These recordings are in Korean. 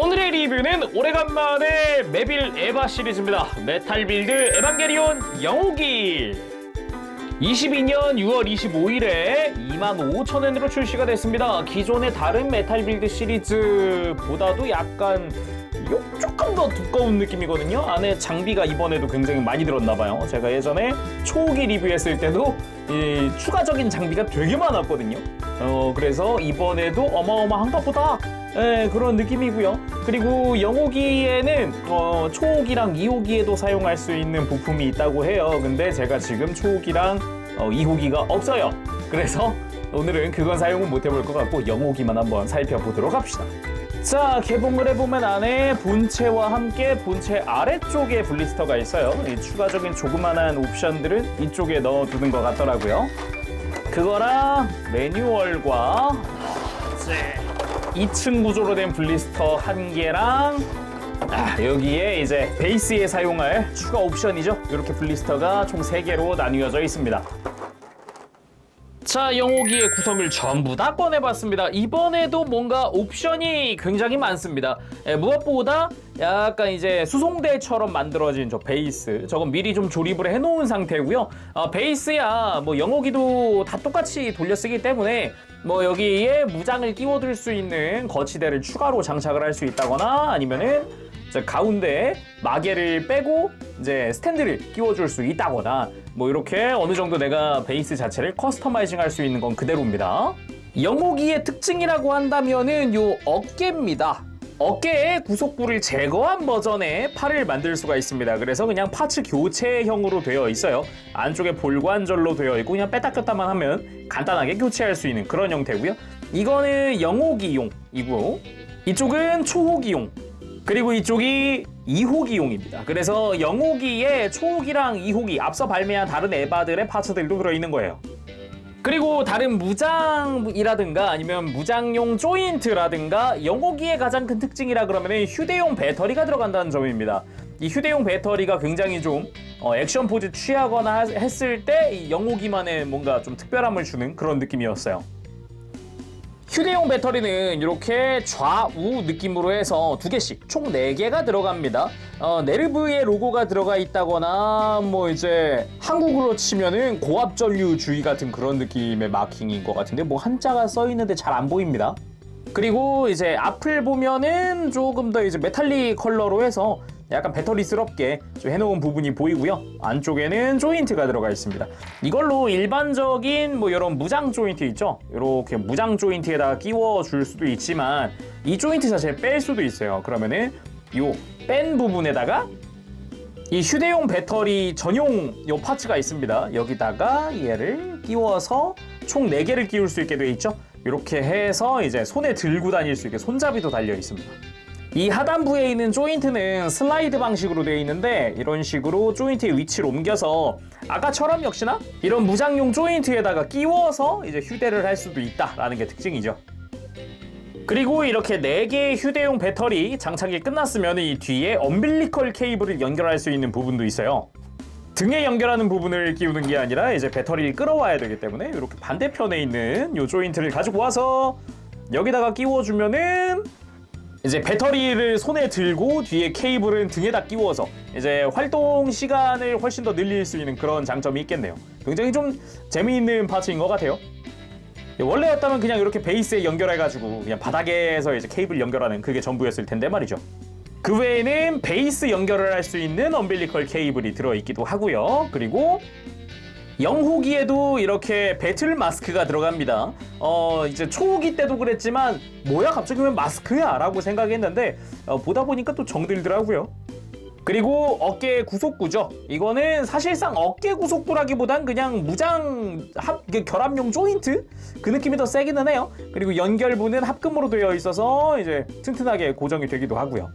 오늘의 리뷰는 오래간만에 메빌 에바 시리즈입니다. 메탈 빌드 에반게리온 영호기 22년 6월 25일에 25,000엔으로 출시가 됐습니다. 기존의 다른 메탈 빌드 시리즈보다도 약간 조금 더 두꺼운 느낌이거든요. 안에 장비가 이번에도 굉장히 많이 들었나봐요. 제가 예전에 초호기 리뷰했을 때도 이 추가적인 장비가 되게 많았거든요. 그래서 이번에도 어마어마한가 보다 그런 느낌이고요. 그리고 영호기에는 초호기랑 2호기에도 사용할 수 있는 부품이 있다고 해요. 근데 제가 지금 초호기랑 2호기가 없어요. 그래서 오늘은 그건 사용은 못 해볼 것 같고 영호기만 한번 살펴보도록 합시다. 자, 개봉을 해보면 안에 본체와 함께 본체 아래쪽에 블리스터가 있어요. 이 추가적인 조그만한 옵션들은 이쪽에 넣어두는 것 같더라고요. 그거랑 매뉴얼과 2층 구조로 된 블리스터 1개랑 여기에 이제 베이스에 사용할 추가 옵션이죠. 이렇게 블리스터가 총 3개로 나뉘어져 있습니다. 자, 영호기의 구성을 전부 다 꺼내봤습니다. 이번에도 뭔가 옵션이 굉장히 많습니다. 무엇보다 약간 이제 수송대처럼 만들어진 저 베이스, 저건 미리 좀 조립을 해놓은 상태고요. 베이스야 뭐 영호기도 다 똑같이 돌려쓰기 때문에 뭐 여기에 무장을 끼워둘 수 있는 거치대를 추가로 장착을 할 수 있다거나 아니면은 가운데에 마개를 빼고 이제 스탠드를 끼워줄 수 있다거나 뭐 이렇게 어느 정도 내가 베이스 자체를 커스터마이징 할 수 있는 건 그대로입니다. 영호기의 특징이라고 한다면은 요 어깨입니다. 어깨에 구속부를 제거한 버전의 팔을 만들 수가 있습니다. 그래서 그냥 파츠 교체형으로 되어 있어요. 안쪽에 볼관절로 되어 있고 그냥 뺐다 꼈다만 하면 간단하게 교체할 수 있는 그런 형태고요. 이거는 영호기용이고 이쪽은 초호기용, 그리고 이쪽이 2호기용입니다. 그래서 영호기에 초호기랑 2호기, 앞서 발매한 다른 에바들의 파츠들도 들어있는 거예요. 그리고 다른 무장이라든가 아니면 무장용 조인트라든가 영호기의 가장 큰 특징이라 그러면 휴대용 배터리가 들어간다는 점입니다. 이 휴대용 배터리가 굉장히 좀 액션 포즈 취하거나 했을 때 이 영호기만의 뭔가 좀 특별함을 주는 그런 느낌이었어요. 휴대용 배터리는 이렇게 좌우 느낌으로 해서 2개씩 총 4개가 들어갑니다. 네르브의 로고가 들어가 있다거나 뭐 이제 한국으로 치면은 고압전류주의 같은 그런 느낌의 마킹인 것 같은데 뭐 한자가 써 있는데 잘 안 보입니다. 그리고 이제 앞을 보면은 조금 더 이제 메탈릭 컬러로 해서 약간 배터리스럽게 좀 해놓은 부분이 보이고요. 안쪽에는 조인트가 들어가 있습니다. 이걸로 일반적인 뭐 이런 무장 조인트 있죠? 이렇게 무장 조인트에다가 끼워줄 수도 있지만 이 조인트 자체를 뺄 수도 있어요. 그러면은 요 뺀 부분에다가 이 휴대용 배터리 전용 요 파츠가 있습니다. 여기다가 얘를 끼워서 총 4개를 끼울 수 있게 되어 있죠? 이렇게 해서 이제 손에 들고 다닐 수 있게 손잡이도 달려 있습니다. 이 하단부에 있는 조인트는 슬라이드 방식으로 되어 있는데 이런 식으로 조인트의 위치를 옮겨서 아까처럼 역시나 이런 무장용 조인트에다가 끼워서 이제 휴대를 할 수도 있다라는 게 특징이죠. 그리고 이렇게 4개의 휴대용 배터리 장착이 끝났으면 이 뒤에 엄빌리컬 케이블을 연결할 수 있는 부분도 있어요. 등에 연결하는 부분을 끼우는 게 아니라 이제 배터리를 끌어와야 되기 때문에 이렇게 반대편에 있는 이 조인트를 가지고 와서 여기다가 끼워주면은 이제 배터리를 손에 들고 뒤에 케이블은 등에다 끼워서 이제 활동 시간을 훨씬 더 늘릴 수 있는 그런 장점이 있겠네요. 굉장히 좀 재미있는 파츠인 것 같아요. 원래였다면 그냥 이렇게 베이스에 연결해가지고 그냥 바닥에서 이제 케이블 연결하는 그게 전부였을 텐데 말이죠. 그 외에는 베이스 연결을 할 수 있는 엄빌리컬 케이블이 들어있기도 하고요. 그리고 영호기에도 이렇게 배틀 마스크가 들어갑니다. 이제 초호기 때도 그랬지만 뭐야 갑자기 왜 마스크야? 라고 생각했는데 보다 보니까 또 정들더라고요. 그리고 어깨 구속부죠. 이거는 사실상 어깨 구속부라기보단 그냥 무장 결합용 조인트? 그 느낌이 더 세기는 해요. 그리고 연결부는 합금으로 되어 있어서 이제 튼튼하게 고정이 되기도 하고요.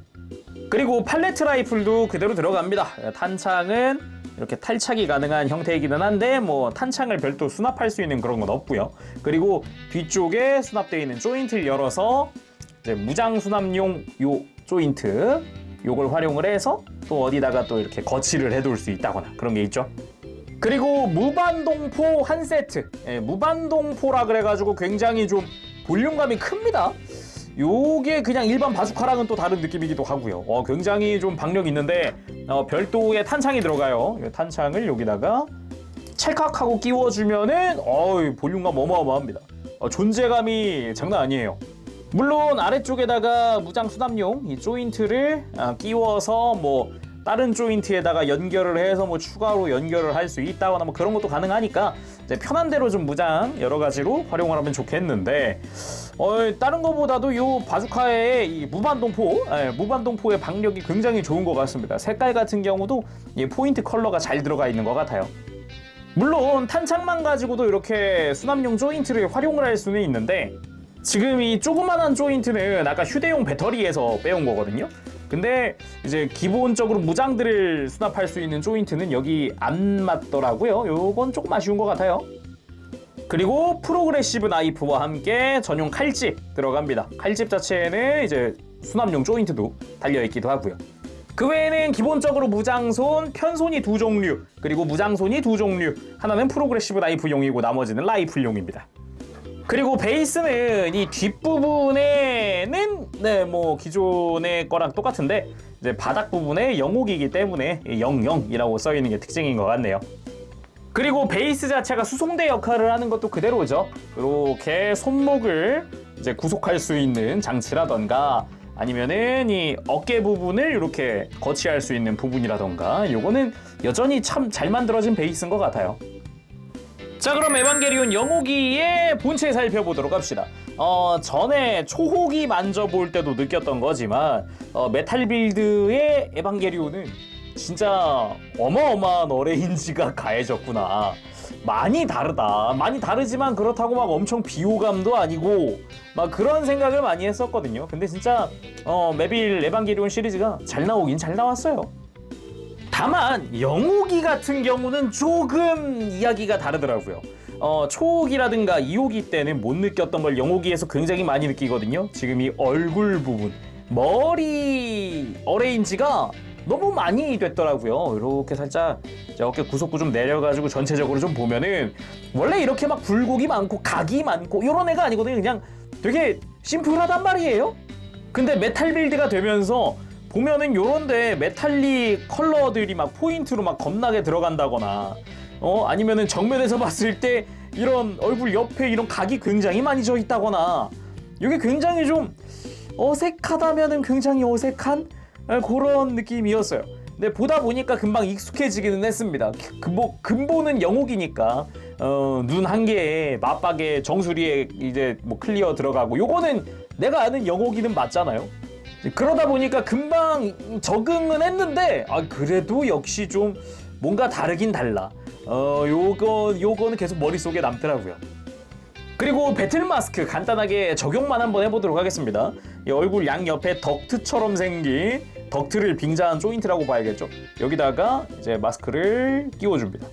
그리고 팔레트 라이플도 그대로 들어갑니다. 탄창은 이렇게 탈착이 가능한 형태이기는 한데 뭐 탄창을 별도 수납할 수 있는 그런 건 없고요. 그리고 뒤쪽에 수납되어 있는 조인트를 열어서 이제 무장 수납용 요 조인트 요걸 활용을 해서 또 어디다가 또 이렇게 거치를 해둘 수 있다거나 그런 게 있죠. 그리고 무반동포 한 세트. 무반동포라 그래가지고 굉장히 좀 볼륨감이 큽니다. 요게 그냥 일반 바주카랑은 또 다른 느낌이기도 하고요. 굉장히 좀 박력이 있는데 별도의 탄창이 들어가요. 이 탄창을 여기다가 찰칵하고 끼워주면은 볼륨감 어마어마합니다. 존재감이 장난 아니에요. 물론 아래쪽에다가 무장 수납용 이 조인트를 끼워서 뭐 다른 조인트에다가 연결을 해서 뭐 추가로 연결을 할 수 있다거나 뭐 그런 것도 가능하니까 이제 편한 대로 좀 무장 여러 가지로 활용을 하면 좋겠는데 다른 것보다도 요 바주카의 이 무반동포의 박력이 굉장히 좋은 것 같습니다. 색깔 같은 경우도 이 포인트 컬러가 잘 들어가 있는 것 같아요. 물론 탄창만 가지고도 이렇게 수납용 조인트를 활용을 할 수는 있는데 지금 이 조그만한 조인트는 아까 휴대용 배터리에서 빼온 거거든요. 근데 이제 기본적으로 무장들을 수납할 수 있는 조인트는 여기 안 맞더라고요. 요건 조금 아쉬운 것 같아요. 그리고 프로그레시브 나이프와 함께 전용 칼집 들어갑니다. 칼집 자체에는 이제 수납용 조인트도 달려있기도 하고요. 그 외에는 기본적으로 무장손, 편손이 2종류, 그리고 무장손이 2종류. 하나는 프로그레시브 나이프용이고 나머지는 라이플용입니다. 그리고 베이스는 이 뒷부분에는 뭐 기존의 거랑 똑같은데 이제 바닥 부분에 0호기이기 때문에 00이라고 써 있는 게 특징인 것 같네요. 그리고 베이스 자체가 수송대 역할을 하는 것도 그대로죠. 이렇게 손목을 이제 구속할 수 있는 장치라던가 아니면은 이 어깨 부분을 이렇게 거치할 수 있는 부분이라던가 요거는 여전히 참 잘 만들어진 베이스인 것 같아요. 자, 그럼 에반게리온 0호기의 본체 살펴보도록 합시다. 전에 초호기 만져볼 때도 느꼈던 거지만 메탈 빌드의 에반게리온은 진짜 어마어마한 어레인지가 가해졌구나. 많이 다르다. 많이 다르지만 그렇다고 막 엄청 비호감도 아니고 막 그런 생각을 많이 했었거든요. 근데 진짜 메빌 에반게리온 시리즈가 잘 나오긴 잘 나왔어요. 다만 0호기 같은 경우는 조금 이야기가 다르더라고요. 초호기라든가 2호기 때는 못 느꼈던 걸 0호기에서 굉장히 많이 느끼거든요. 지금 이 얼굴 부분, 머리 어레인지가 너무 많이 됐더라고요. 이렇게 살짝 어깨 구속구 좀 내려가지고 전체적으로 좀 보면은 원래 이렇게 막 굴곡이 많고 각이 많고 이런 애가 아니거든요. 그냥 되게 심플하단 말이에요. 근데 메탈 빌드가 되면서 보면은 요런데 메탈릭 컬러들이 막 포인트로 막 겁나게 들어간다거나 아니면은 정면에서 봤을 때 이런 얼굴 옆에 이런 각이 굉장히 많이 져 있다거나 이게 굉장히 좀 어색하다면은 굉장히 어색한 그런 느낌이었어요. 근데 보다 보니까 금방 익숙해지기는 했습니다. 근본은 0호기니까 눈 한 개에 맞박에 정수리에 이제 뭐 클리어 들어가고 요거는 내가 아는 0호기는 맞잖아요. 그러다 보니까 금방 적응은 했는데 그래도 역시 좀 뭔가 다르긴 달라. 요거는 계속 머릿속에 남더라고요. 그리고 배틀 마스크 간단하게 적용만 한번 해보도록 하겠습니다. 이 얼굴 양옆에 덕트처럼 생긴 덕트를 빙자한 조인트라고 봐야겠죠. 여기다가 이제 마스크를 끼워줍니다.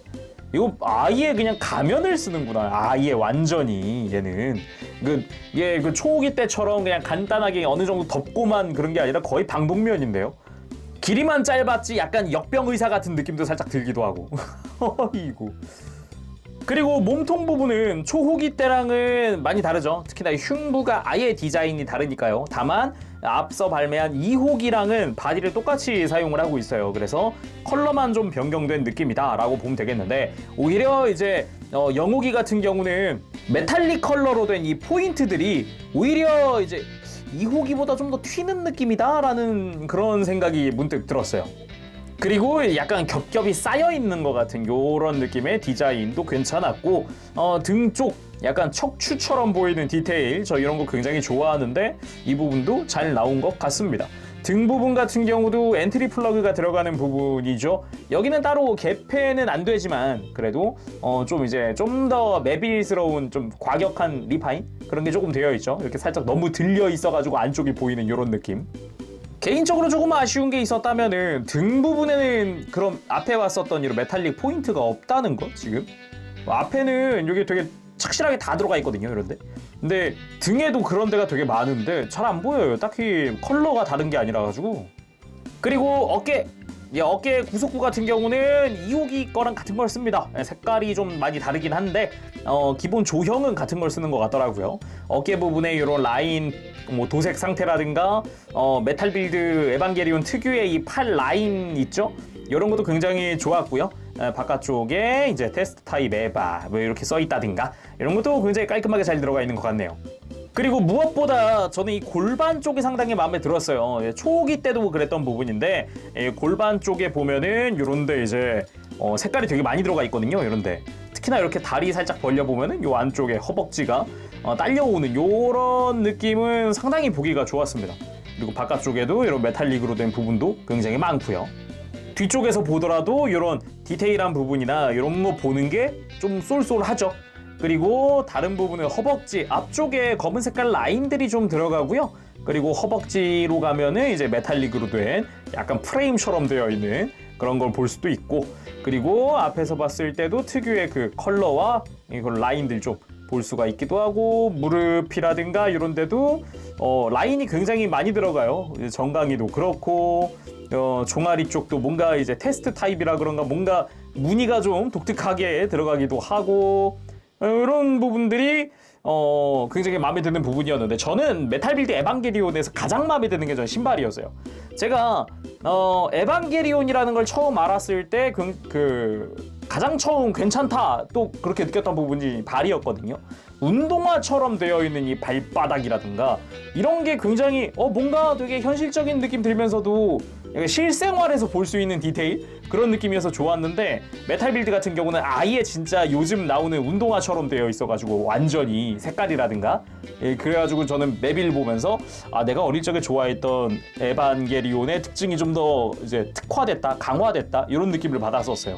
이거 아예 그냥 가면을 쓰는구나. 아예 완전히 얘는 그 초호기 때처럼 그냥 간단하게 어느 정도 덮고만 그런 게 아니라 거의 방독면인데요. 길이만 짧았지 약간 역병 의사 같은 느낌도 살짝 들기도 하고. 이거. 그리고 몸통 부분은 초호기 때랑은 많이 다르죠. 특히나 흉부가 아예 디자인이 다르니까요. 다만 앞서 발매한 2호기랑은 바디를 똑같이 사용을 하고 있어요. 그래서 컬러만 좀 변경된 느낌이다 라고 보면 되겠는데 오히려 이제 0호기 같은 경우는 메탈릭 컬러로 된 이 포인트들이 오히려 이제 2호기보다 좀 더 튀는 느낌이다 라는 그런 생각이 문득 들었어요. 그리고 약간 겹겹이 쌓여있는 것 같은 요런 느낌의 디자인도 괜찮았고 등 쪽 약간 척추처럼 보이는 디테일 저 이런 거 굉장히 좋아하는데 이 부분도 잘 나온 것 같습니다. 등 부분 같은 경우도 엔트리 플러그가 들어가는 부분이죠. 여기는 따로 개폐는 안 되지만 그래도 좀 더 메빌스러운 좀 과격한 리파인 그런 게 조금 되어 있죠. 이렇게 살짝 너무 들려 있어가지고 안쪽이 보이는 이런 느낌. 개인적으로 조금 아쉬운 게 있었다면은 등 부분에는 그럼 앞에 왔었던 이런 메탈릭 포인트가 없다는 거 지금 앞에는 이게 되게 착실하게 다 들어가 있거든요 이런데 근데 등에도 그런 데가 되게 많은데 잘 안 보여요. 딱히 컬러가 다른 게 아니라 가지고. 그리고 어깨 이 어깨 구속구 같은 경우는 2호기 거랑 같은 걸 씁니다. 색깔이 좀 많이 다르긴 한데 기본 조형은 같은 걸 쓰는 것 같더라고요. 어깨 부분에 이런 라인, 뭐 도색 상태라든가 메탈 빌드 에반게리온 특유의 이 팔 라인 있죠? 이런 것도 굉장히 좋았고요. 바깥쪽에 이제 테스트 타입 에바 뭐 이렇게 써 있다든가 이런 것도 굉장히 깔끔하게 잘 들어가 있는 것 같네요. 그리고 무엇보다 저는 이 골반 쪽이 상당히 마음에 들었어요. 초기 때도 그랬던 부분인데 골반 쪽에 보면은 요런데 이제 색깔이 되게 많이 들어가 있거든요. 요런데 특히나 이렇게 다리 살짝 벌려보면은 요 안쪽에 허벅지가 딸려오는 요런 느낌은 상당히 보기가 좋았습니다. 그리고 바깥쪽에도 이런 메탈릭으로 된 부분도 굉장히 많고요. 뒤쪽에서 보더라도 이런 디테일한 부분이나 이런 거 보는 게 좀 쏠쏠하죠. 그리고 다른 부분은 허벅지 앞쪽에 검은 색깔 라인들이 좀 들어가고요. 그리고 허벅지로 가면은 이제 메탈릭으로 된 약간 프레임처럼 되어 있는 그런 걸 볼 수도 있고, 그리고 앞에서 봤을 때도 특유의 그 컬러와 이걸 라인들 좀 볼 수가 있기도 하고, 무릎이라든가 이런 데도 라인이 굉장히 많이 들어가요. 정강이도 그렇고 종아리 쪽도 뭔가 이제 테스트 타입이라 그런가 뭔가 무늬가 좀 독특하게 들어가기도 하고, 이런 부분들이 굉장히 마음에 드는 부분이었는데, 저는 메탈빌드 에반게리온에서 가장 마음에 드는 게 저는 신발이었어요. 제가 에반게리온이라는 걸 처음 알았을 때 가장 처음 괜찮다 또 그렇게 느꼈던 부분이 발이었거든요. 운동화처럼 되어 있는 이 발바닥이라든가 이런 게 굉장히 뭔가 되게 현실적인 느낌 들면서도 실생활에서 볼 수 있는 디테일, 그런 느낌이어서 좋았는데, 메탈빌드 같은 경우는 아예 진짜 요즘 나오는 운동화처럼 되어 있어가지고 완전히 색깔이라든가 그래가지고 저는 메빌 보면서 내가 어릴 적에 좋아했던 에반게리온의 특징이 좀 더 이제 특화됐다, 강화됐다 이런 느낌을 받았었어요.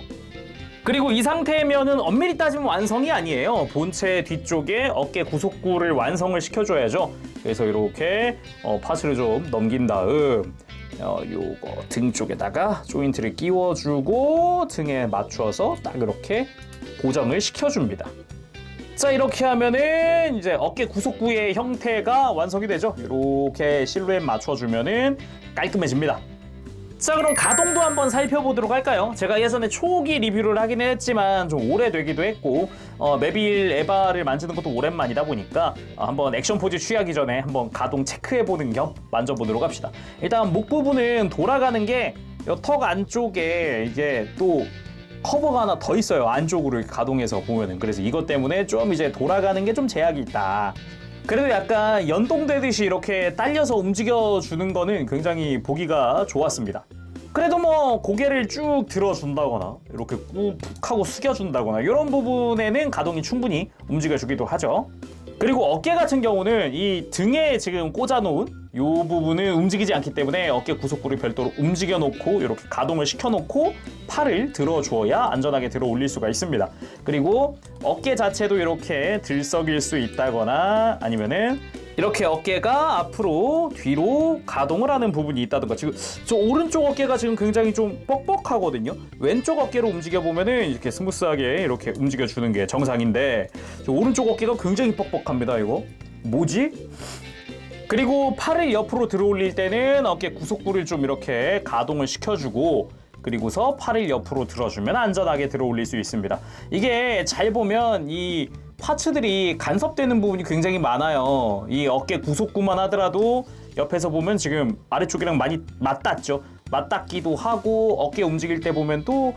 그리고 이 상태면은 엄밀히 따지면 완성이 아니에요. 본체 뒤쪽에 어깨 구속구를 완성을 시켜줘야죠. 그래서 이렇게 파스를 좀 넘긴 다음 요거 등 쪽에다가 조인트를 끼워주고 등에 맞춰서 딱 이렇게 고정을 시켜줍니다. 자, 이렇게 하면은 이제 어깨 구속구의 형태가 완성이 되죠. 이렇게 실루엣 맞춰주면은 깔끔해집니다. 자, 그럼 가동도 한번 살펴보도록 할까요? 제가 예전에 초기 리뷰를 하긴 했지만 좀 오래되기도 했고 메빌 에바를 만지는 것도 오랜만이다 보니까 한번 액션 포즈 취하기 전에 한번 가동 체크해보는 겸 만져보도록 합시다. 일단 목 부분은 돌아가는 게 턱 안쪽에 이제 또 커버가 하나 더 있어요. 안쪽으로 가동해서 보면은. 그래서 이것 때문에 좀 이제 돌아가는 게 좀 제약이 있다. 그래도 약간 연동되듯이 이렇게 딸려서 움직여주는 거는 굉장히 보기가 좋았습니다. 그래도 뭐 고개를 쭉 들어준다거나 이렇게 꾹 하고 숙여준다거나 이런 부분에는 가동이 충분히 움직여주기도 하죠. 그리고 어깨 같은 경우는 이 등에 지금 꽂아놓은 이 부분은 움직이지 않기 때문에 어깨 구속구를 별도로 움직여놓고 이렇게 가동을 시켜놓고 팔을 들어주어야 안전하게 들어 올릴 수가 있습니다. 그리고 어깨 자체도 이렇게 들썩일 수 있다거나 아니면은 이렇게 어깨가 앞으로 뒤로 가동을 하는 부분이 있다든가, 지금 저 오른쪽 어깨가 지금 굉장히 좀 뻑뻑하거든요. 왼쪽 어깨로 움직여보면은 이렇게 스무스하게 이렇게 움직여주는 게 정상인데, 저 오른쪽 어깨가 굉장히 뻑뻑합니다. 이거 뭐지? 그리고 팔을 옆으로 들어 올릴 때는 어깨 구속부를 좀 이렇게 가동을 시켜주고, 그리고서 팔을 옆으로 들어주면 안전하게 들어 올릴 수 있습니다. 이게 잘 보면 이 파츠들이 간섭되는 부분이 굉장히 많아요. 이 어깨 구속구만 하더라도 옆에서 보면 지금 아래쪽이랑 많이 맞닿죠. 맞닿기도 하고, 어깨 움직일 때 보면 또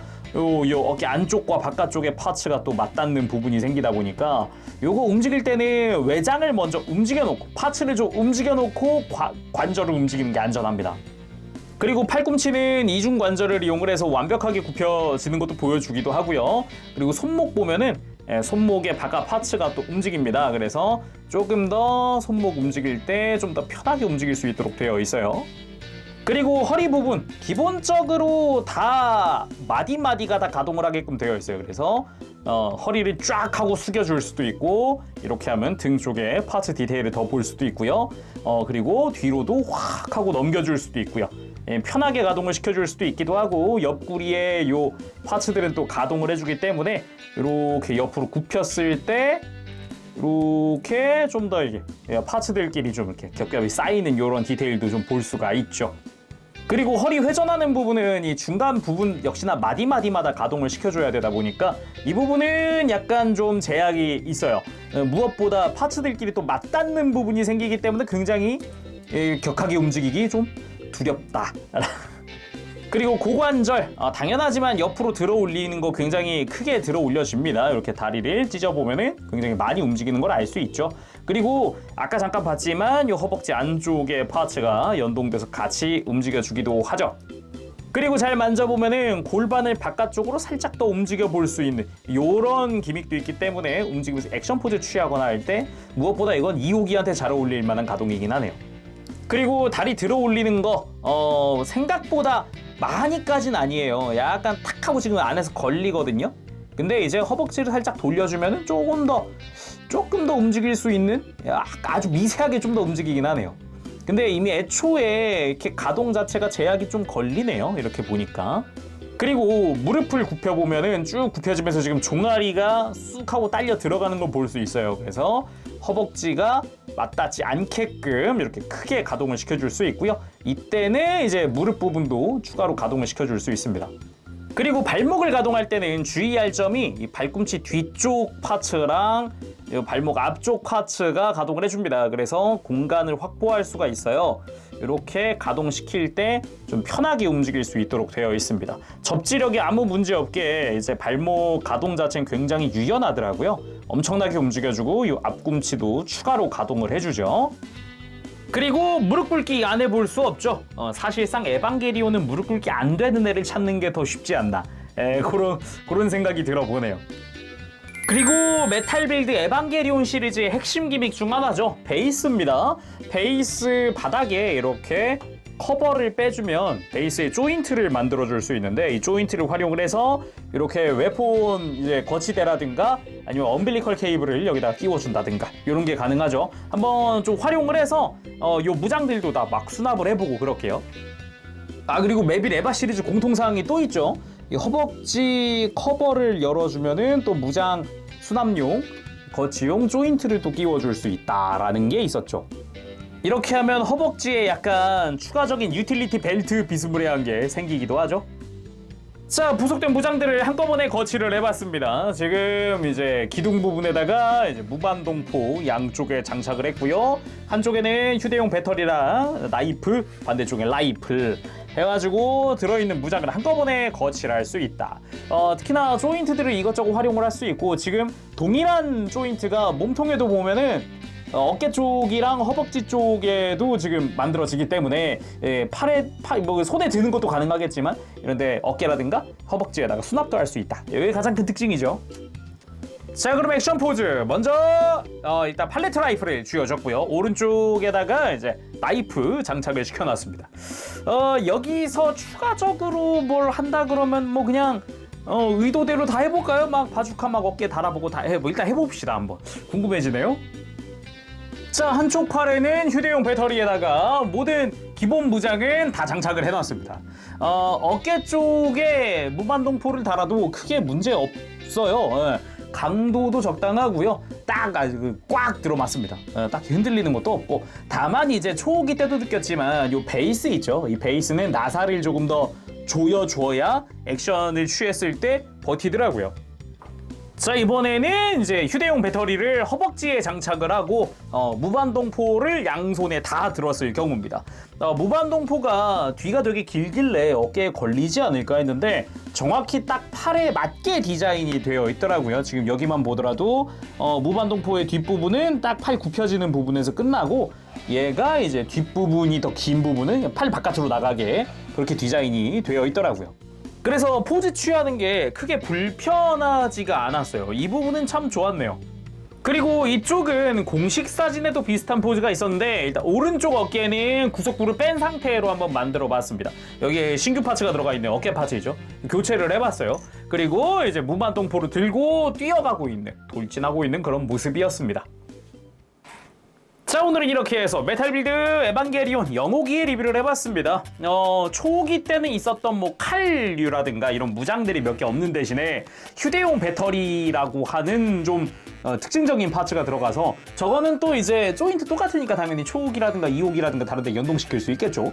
요 어깨 안쪽과 바깥쪽의 파츠가 또 맞닿는 부분이 생기다 보니까 요거 움직일 때는 외장을 먼저 움직여놓고 파츠를 좀 움직여놓고 관절을 움직이는 게 안전합니다. 그리고 팔꿈치는 이중 관절을 이용을 해서 완벽하게 굽혀지는 것도 보여주기도 하고요. 그리고 손목 보면은 손목의 바깥 파츠가 또 움직입니다. 그래서 조금 더 손목 움직일 때 좀 더 편하게 움직일 수 있도록 되어 있어요. 그리고 허리 부분 기본적으로 다 마디마디가 다 가동을 하게끔 되어 있어요. 그래서 허리를 쫙 하고 숙여줄 수도 있고, 이렇게 하면 등 쪽에 파츠 디테일을 더 볼 수도 있고요. 그리고 뒤로도 확 하고 넘겨줄 수도 있고요. 편하게 가동을 시켜줄 수도 있기도 하고, 옆구리에 요 파츠들은 또 가동을 해주기 때문에 이렇게 옆으로 굽혔을 때 이렇게 좀 더 이게 파츠들끼리 좀 이렇게 겹겹이 쌓이는 이런 디테일도 좀 볼 수가 있죠. 그리고 허리 회전하는 부분은 이 중간 부분 역시나 마디마디마다 가동을 시켜줘야 되다 보니까 이 부분은 약간 좀 제약이 있어요. 무엇보다 파츠들끼리 또 맞닿는 부분이 생기기 때문에 굉장히 격하게 움직이기 좀 두렵다. 그리고 고관절, 당연하지만 옆으로 들어 올리는 거 굉장히 크게 들어 올려집니다. 이렇게 다리를 찢어보면은 굉장히 많이 움직이는 걸 알 수 있죠. 그리고 아까 잠깐 봤지만 이 허벅지 안쪽에 파츠가 연동돼서 같이 움직여주기도 하죠. 그리고 잘 만져보면은 골반을 바깥쪽으로 살짝 더 움직여 볼 수 있는 이런 기믹도 있기 때문에 움직이면서 액션 포즈 취하거나 할 때 무엇보다 이건 이호기한테 잘 어울릴 만한 가동이긴 하네요. 그리고 다리 들어 올리는 거 생각보다 많이까진 아니에요. 약간 탁 하고 지금 안에서 걸리거든요. 근데 이제 허벅지를 살짝 돌려주면 조금 더 움직일 수 있는 아주 미세하게 좀 더 움직이긴 하네요. 근데 이미 애초에 이렇게 가동 자체가 제약이 좀 걸리네요. 이렇게 보니까. 그리고 무릎을 굽혀보면은 쭉 굽혀지면서 지금 종아리가 쑥 하고 딸려 들어가는 걸 볼 수 있어요. 그래서 허벅지가 맞닿지 않게끔 이렇게 크게 가동을 시켜줄 수 있고요. 이때는 이제 무릎 부분도 추가로 가동을 시켜줄 수 있습니다. 그리고 발목을 가동할 때는 주의할 점이 이 발꿈치 뒤쪽 파츠랑 이 발목 앞쪽 파츠가 가동을 해줍니다. 그래서 공간을 확보할 수가 있어요. 이렇게 가동시킬 때 좀 편하게 움직일 수 있도록 되어 있습니다. 접지력이 아무 문제 없게 이제 발목 가동 자체는 굉장히 유연하더라고요. 엄청나게 움직여주고 이 앞꿈치도 추가로 가동을 해주죠. 그리고 무릎 꿇기 안 해볼 수 없죠. 사실상 에반게리온은 무릎 꿇기 안 되는 애를 찾는 게 더 쉽지 않나. 그런 생각이 들어보네요. 그리고 메탈 빌드 에반게리온 시리즈의 핵심 기믹 중 하나죠. 베이스입니다. 베이스 바닥에 이렇게 커버를 빼주면 베이스의 조인트를 만들어줄 수 있는데 이 조인트를 활용을 해서 이렇게 웨폰 이제 거치대라든가 아니면 엄빌리컬 케이블을 여기다 끼워준다든가 이런 게 가능하죠. 한번 좀 활용을 해서 요 무장들도 다 막 수납을 해보고 그럴게요. 그리고 메빌 에바 시리즈 공통사항이 또 있죠. 이 허벅지 커버를 열어주면은 또 무장 수납용 거치용 조인트를 또 끼워줄 수 있다라는 게 있었죠. 이렇게 하면 허벅지에 약간 추가적인 유틸리티 벨트 비스무리한 게 생기기도 하죠. 자, 부속된 무장들을 한꺼번에 거치를 해봤습니다. 지금 이제 기둥 부분에다가 이제 무반동포 양쪽에 장착을 했고요. 한쪽에는 휴대용 배터리랑 나이프, 반대쪽에 라이플 해가지고 들어있는 무장을 한꺼번에 거치를 할 수 있다. 특히나 조인트들을 이것저것 활용을 할 수 있고 지금 동일한 조인트가 몸통에도 보면은 어깨 쪽이랑 허벅지 쪽에도 지금 만들어지기 때문에 뭐 손에 드는 것도 가능하겠지만 이런데 어깨라든가 허벅지에다가 수납도 할 수 있다. 이게 가장 큰 특징이죠. 자, 그럼 액션 포즈 먼저 일단 팔레트 라이플을 쥐어줬고요. 오른쪽에다가 이제 나이프 장착을 시켜놨습니다. 여기서 추가적으로 뭘 한다 그러면 뭐 그냥 의도대로 다 해볼까요? 막 바주카 막 어깨 달아보고 다 뭐 일단 해봅시다. 한번 궁금해지네요. 자, 한쪽 팔에는 휴대용 배터리에다가 모든 기본 무장은 다 장착을 해놨습니다. 어깨 쪽에 무반동포를 달아도 크게 문제 없어요. 강도도 적당하고요. 딱 꽉 들어맞습니다. 딱 흔들리는 것도 없고. 다만 이제 초기 때도 느꼈지만 이 베이스 있죠. 이 베이스는 나사를 조금 더 조여줘야 액션을 취했을 때 버티더라고요. 자, 이번에는 이제 휴대용 배터리를 허벅지에 장착을 하고 무반동포를 양손에 다 들었을 경우입니다. 무반동포가 뒤가 되게 길길래 어깨에 걸리지 않을까 했는데 정확히 딱 팔에 맞게 디자인이 되어 있더라고요. 지금 여기만 보더라도 무반동포의 뒷부분은 딱 팔 굽혀지는 부분에서 끝나고 얘가 이제 뒷부분이 더 긴 부분은 팔 바깥으로 나가게 그렇게 디자인이 되어 있더라고요. 그래서 포즈 취하는 게 크게 불편하지가 않았어요. 이 부분은 참 좋았네요. 그리고 이쪽은 공식 사진에도 비슷한 포즈가 있었는데 일단 오른쪽 어깨는 구속부를 뺀 상태로 한번 만들어 봤습니다. 여기에 신규 파츠가 들어가 있는 어깨 파츠이죠. 교체를 해봤어요. 그리고 이제 무반동포를 들고 뛰어가고 있는, 돌진하고 있는 그런 모습이었습니다. 자, 오늘은 이렇게 해서 메탈빌드 에반게리온 영호기의 리뷰를 해봤습니다. 초기 때는 있었던 뭐 칼류라든가 이런 무장들이 몇 개 없는 대신에 휴대용 배터리라고 하는 좀 특징적인 파츠가 들어가서 저거는 또 이제 조인트 똑같으니까 당연히 초옥이라든가 2호기라든가 다른 데 연동시킬 수 있겠죠.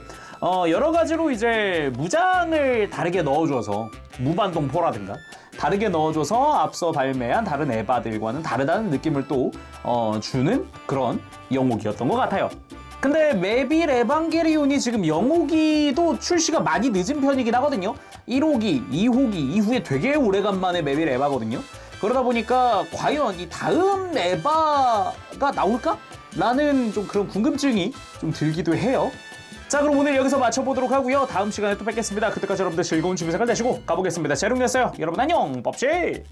여러 가지로 이제 무장을 다르게 넣어줘서 무반동포라든가 다르게 넣어줘서 앞서 발매한 다른 에바들과는 다르다는 느낌을 또 주는 그런 영옥이었던 것 같아요. 근데 메빌 에반게리온이 지금 영호기도 출시가 많이 늦은 편이긴 하거든요. 1호기, 2호기 이후에 되게 오래간만에 메빌 에바거든요. 그러다 보니까 과연 이 다음 에바가 나올까? 라는 좀 그런 궁금증이 좀 들기도 해요. 자, 그럼 오늘 여기서 마쳐보도록 하고요. 다음 시간에 또 뵙겠습니다. 그때까지 여러분들 즐거운 취미 생활 되시고 가보겠습니다. 제롱이었어요. 여러분 안녕, 법실!